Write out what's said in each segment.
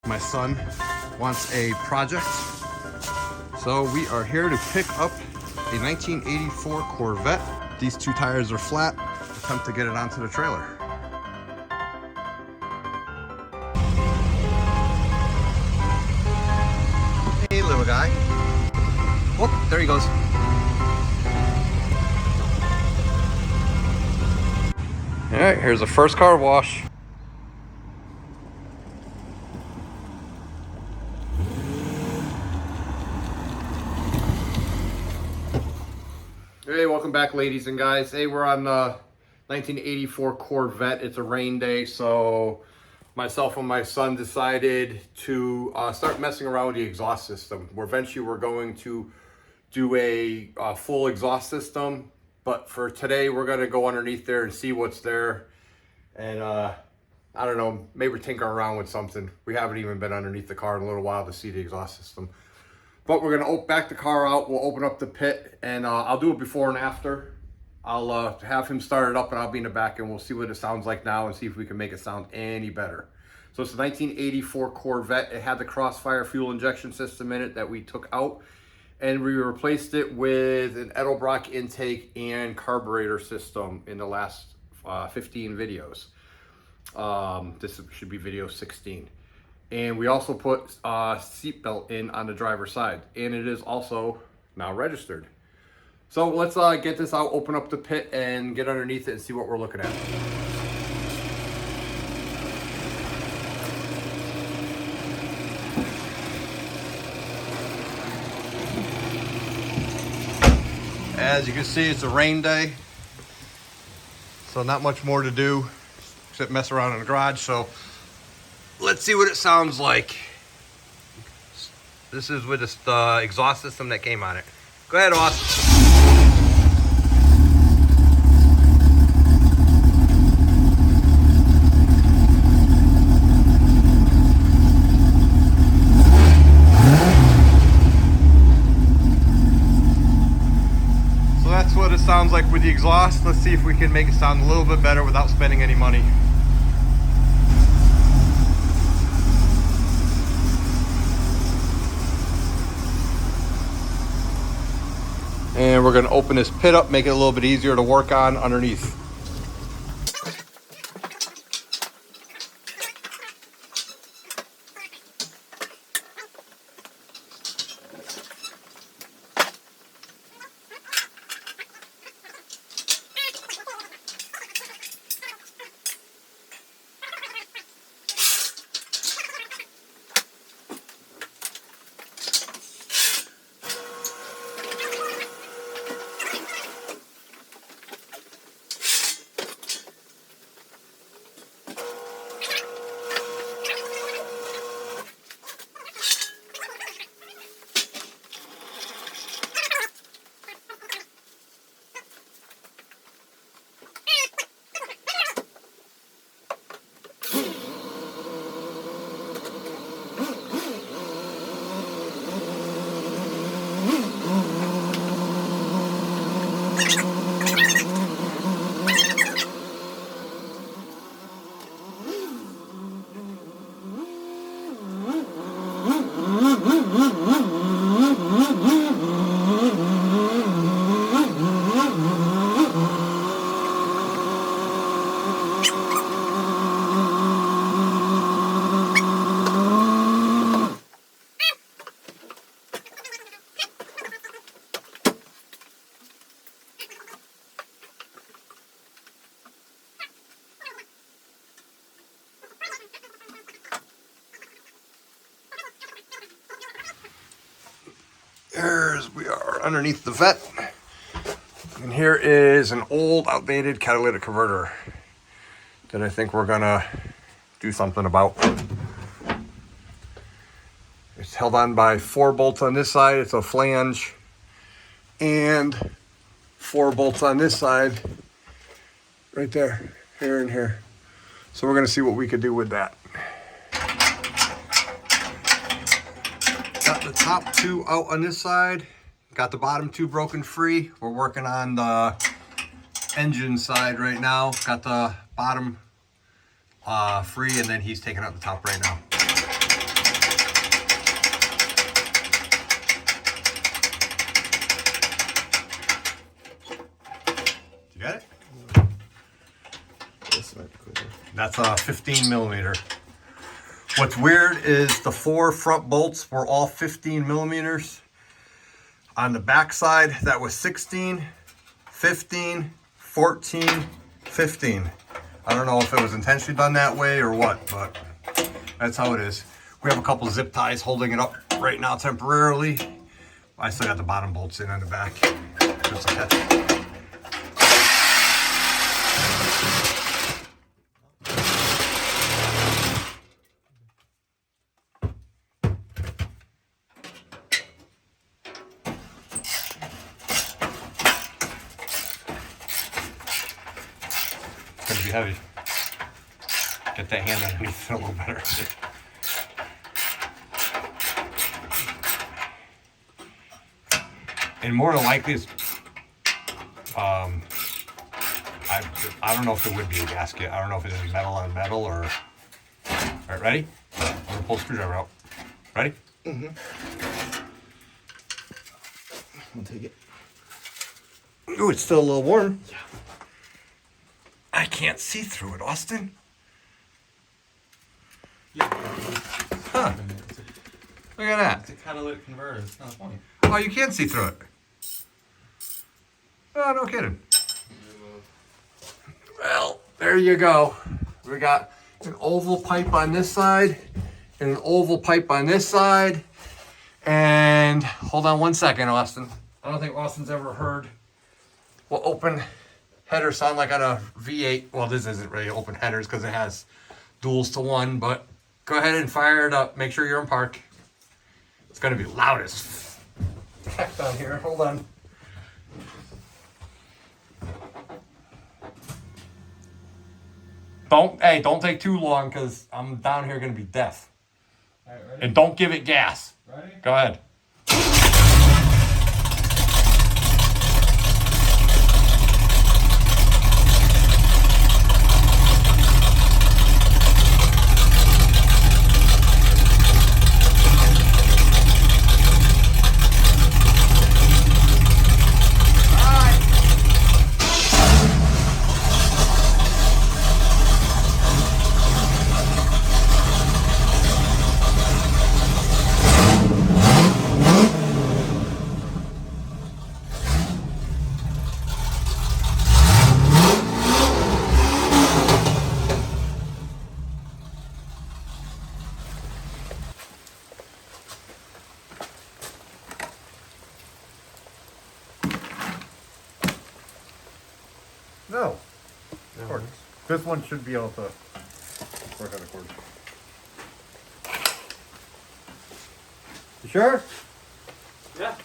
My son wants a project, so we are here to pick up a 1984 Corvette. These two tires are flat. Attempt to get it onto the trailer. Hey, little guy. Oh, there he goes. All right, here's the first car wash. Hey, welcome back, ladies and guys. Hey, we're on the 1984 Corvette. It's a rain day, so myself and my son decided to start messing around with the exhaust system. Eventually we're going to do a full exhaust system, but for today we're going to go underneath there and see what's there. And I don't know, maybe tinker around with something. We haven't even been underneath the car in a little while to see the exhaust system. But we're gonna back the car out, we'll open up the pit, and I'll do it before and after. I'll have him start it up and I'll be in the back and we'll see what it sounds like now and see if we can make it sound any better. So it's a 1984 Corvette. It had the Crossfire fuel injection system in it that we took out, and we replaced it with an Edelbrock intake and carburetor system in the last 15 videos. This should be video 16. And we also put a seatbelt in on the driver's side, and it is also now registered. So let's get this out, open up the pit, and get underneath it and see what we're looking at. As you can see, it's a rain day, so not much more to do except mess around in the garage. So let's see what it sounds like. This is with the exhaust system that came on it. Go ahead, Austin. So that's what it sounds like with the exhaust. Let's see if we can make it sound a little bit better without spending any money. And we're gonna open this pit up, make it a little bit easier to work on underneath. We are underneath the Vette, and here is an old outdated catalytic converter that I think we're gonna do something about. It's held on by 4 bolts on this side. It's a flange, and 4 bolts on this side right there, here and here. So we're gonna see what we could do with that. Got the top 2 out on this side. Got the bottom 2 broken free. We're working on the engine side right now. Got the bottom free, and then he's taking out the top right now. Got it? This might be cleaner. That's a 15 millimeter. What's weird is the 4 front bolts were all 15 millimeters. On the back side, that was 16, 15, 14, 15. I don't know if it was intentionally done that way or what, but that's how it is. We have a couple zip ties holding it up right now temporarily. I still got the bottom bolts in on the back. Just like that. It's gonna be heavy. Get that hand underneath it a little better. And more than likely, it's, I don't know if it would be a gasket. I don't know if it is metal on metal or. All right, ready? I'm gonna pull the screwdriver out. Ready? Mm-hmm. I'll take it. Ooh, it's still a little warm. Yeah. I can't see through it, Austin. Yeah. Huh. Look at that. It's a catalytic converter. It's not funny. Oh, you can see through it. Oh, no kidding. Well, there you go. We got an oval pipe on this side and an oval pipe on this side. And hold on one second, Austin. I don't think Austin's ever heard what open headers sound like on a V8. Well, this isn't really open headers because it has duals to one, but go ahead and fire it up. Make sure you're in park. It's going to be loud as heck down here. Hold on. Don't take too long because I'm down here going to be deaf. All right, ready? And don't give it gas. Ready? Go ahead. No. Cords. This one should be able to work on the cord. You sure? Yeah.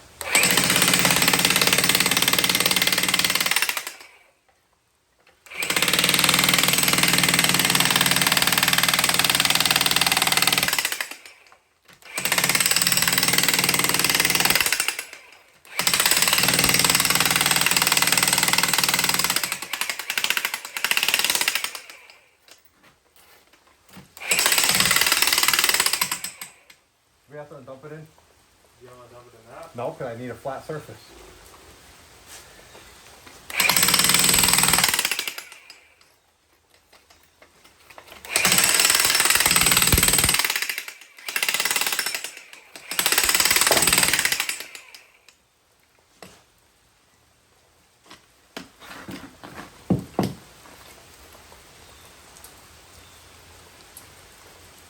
We have to dump it in? You want to dump it in that? No, because I need a flat surface.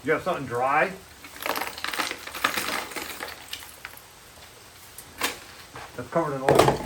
You got something dry? That's covered in oil.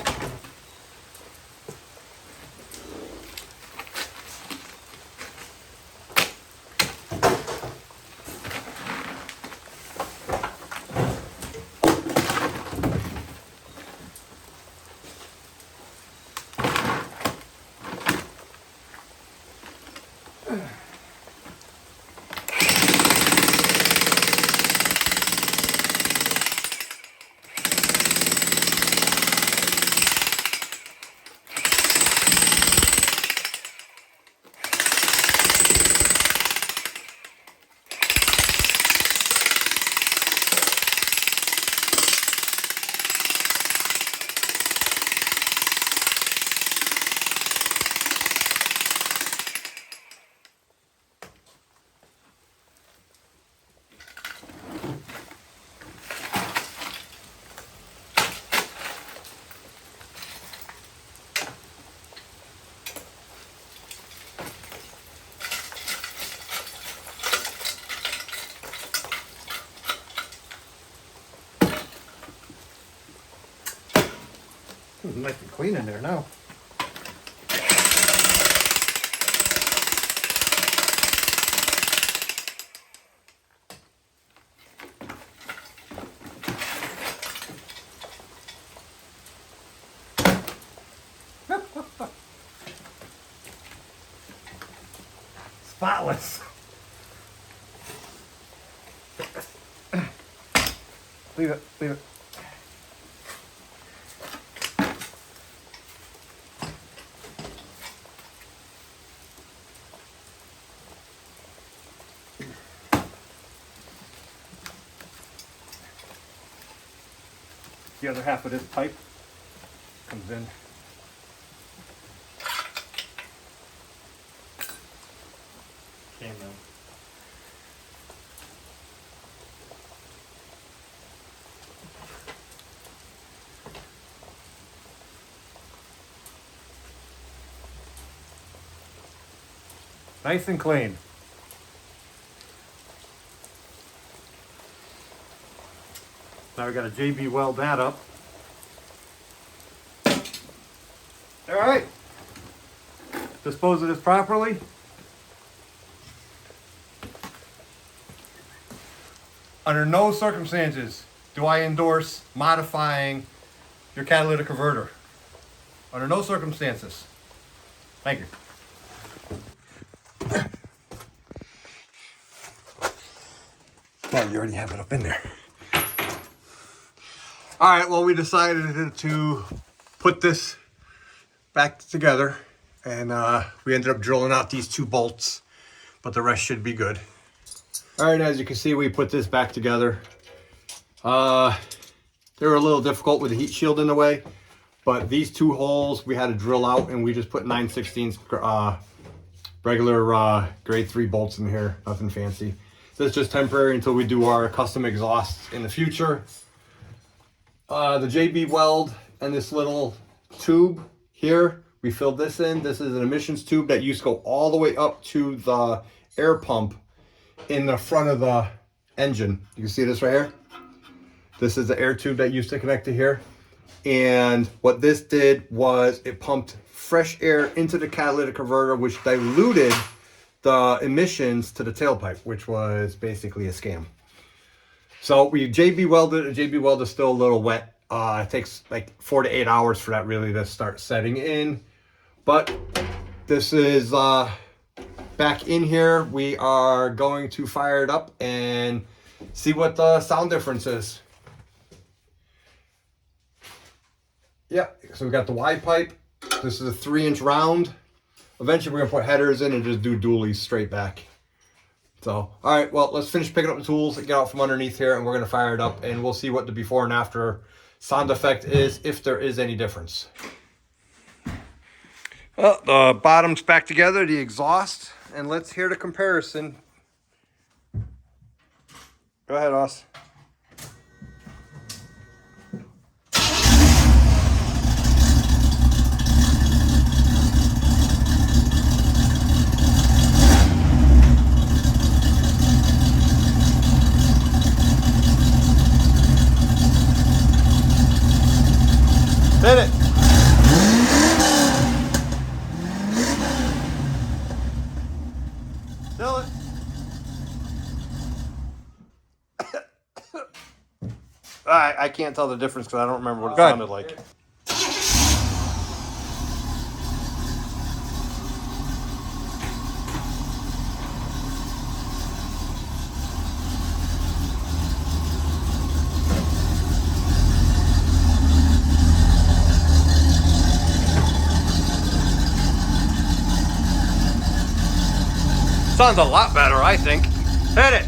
Nice and clean in there now. Spotless. Leave it, leave it. The other half of this pipe comes in. Came in. Nice and clean. Now we got to JB weld that up. All right. Dispose of this properly. Under no circumstances do I endorse modifying your catalytic converter. Under no circumstances. Thank you. Well, you already have it up in there. All right, well, we decided to put this back together, and we ended up drilling out these 2 bolts, but the rest should be good. All right, as you can see, we put this back together. They were a little difficult with the heat shield in the way, but these 2 holes we had to drill out, and we just put 9/16 regular grade 3 bolts in here, nothing fancy. This is just temporary until we do our custom exhausts in the future. The JB weld and this little tube here, we filled this in. This is an emissions tube that used to go all the way up to the air pump in the front of the engine. You can see this right here. This is the air tube that used to connect to here. And what this did was it pumped fresh air into the catalytic converter, which diluted the emissions to the tailpipe, which was basically a scam. So we JB welded it. The JB weld is still a little wet. It takes like 4 to 8 hours for that really to start setting in. But this is back in here. We are going to fire it up and see what the sound difference is. Yeah, so we got the Y pipe. This is a 3-inch round. Eventually we're gonna put headers in and just do dualies straight back. So, all right, well, let's finish picking up the tools and get out from underneath here, and we're gonna fire it up, and we'll see what the before and after sound effect is, if there is any difference. Well, the bottom's back together, the exhaust, and let's hear the comparison. Go ahead, Oz. Hit it. Still it. I can't tell the difference because I don't remember what it sounded like. Sounds a lot better, I think. Hit it!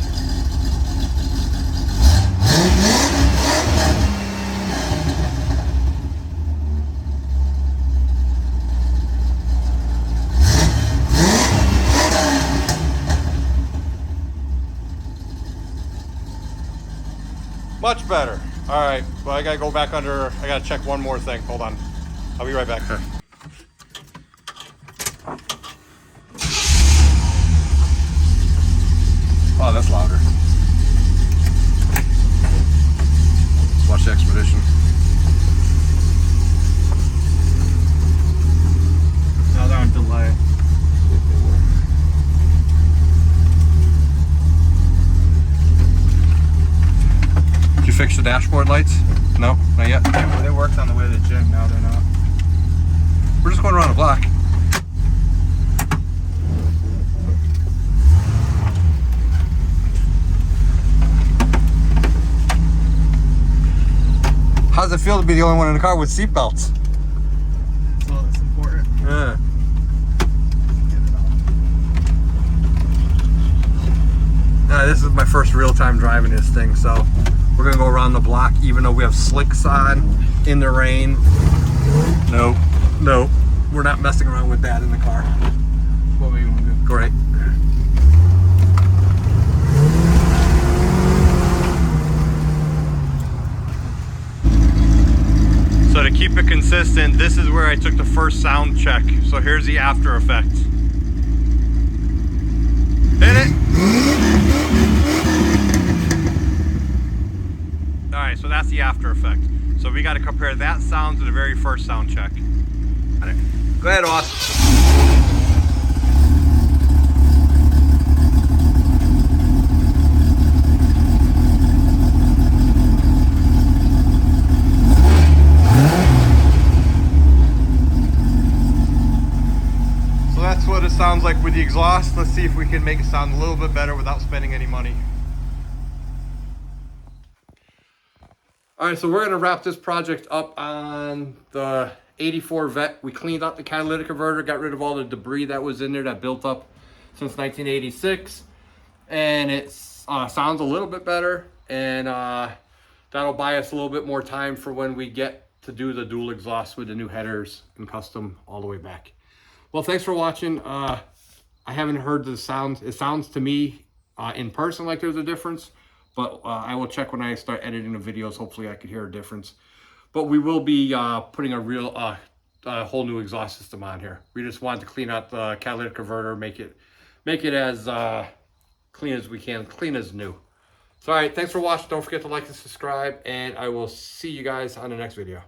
Much better. All right, well, I gotta go back under, I gotta check one more thing. Hold on. I'll be right back. Okay. Oh, that's louder. Let's watch the Expedition. fix the dashboard lights? No, not yet. Yeah, well, they worked on the way to the gym. Now they're not. We're just going around the block. How does it feel to be the only one in the car with seatbelts? That's all that's important. Yeah. This is my first real time driving this thing, so we're gonna go around the block even though we have slicks on in the rain. Nope, nope, we're not messing around with that in the car. What were you want to do? Great. So to keep it consistent, this is where I took the first sound check. So here's the after effect. Hit it. All right, so that's the after effect. So we got to compare that sound to the very first sound check. All right. Go ahead, Austin. So that's what it sounds like with the exhaust. Let's see if we can make it sound a little bit better without spending any money. All right, so we're gonna wrap this project up on the 84 Vet. We cleaned out the catalytic converter, got rid of all the debris that was in there that built up since 1986. And it sounds a little bit better, and that'll buy us a little bit more time for when we get to do the dual exhaust with the new headers and custom all the way back. Well, thanks for watching. I haven't heard the sound. It sounds to me in person like there's a difference, but I will check when I start editing the videos. Hopefully I could hear a difference. But we will be putting a real whole new exhaust system on here. We just wanted to clean out the catalytic converter, make it as clean as we can, clean as new. So all right, thanks for watching. Don't forget to like and subscribe, and I will see you guys on the next video.